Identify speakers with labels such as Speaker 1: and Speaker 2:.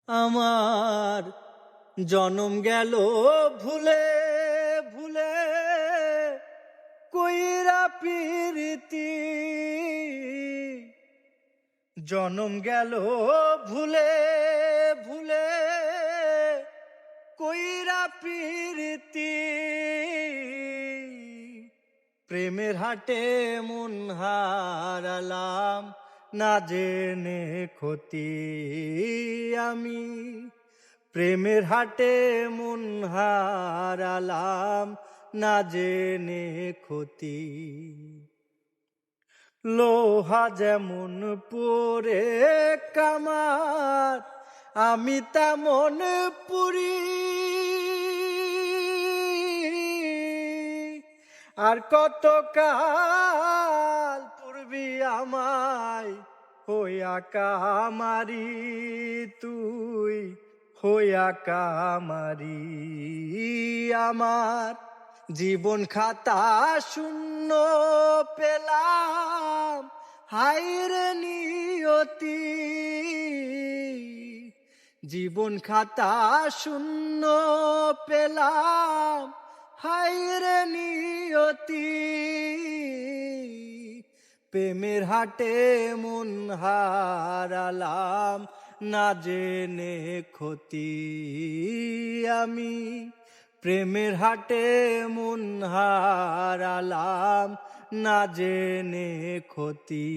Speaker 1: আমার জনম গেল ভুলে ভুলে কইরা প্রীতি, জনম গেল ভুলে ভুলে কইরা প্রীতি। প্রেমের হাটে মন হারালাম না জেনে ক্ষতি আমি, প্রেমের হাটে মন হারালাম না জেনে ক্ষতি। লোহা যেমন পরে কামার আমি তেমন পুরি, আর কত কাল পূর্বি আমায় হইয়া কামারি, তুই হইয়া কামারি। আমার জীবন খাতা শূন্য পেলাম, হায়রে নিয়তি। জীবন খাতা শূন্য পেলাম, হায়রে নিয়তি। প্রেমের হাটে মন হারালাম না জেনে ক্ষতি আমি, প্রেমের হাটে মন হারালাম না জেনে ক্ষতি।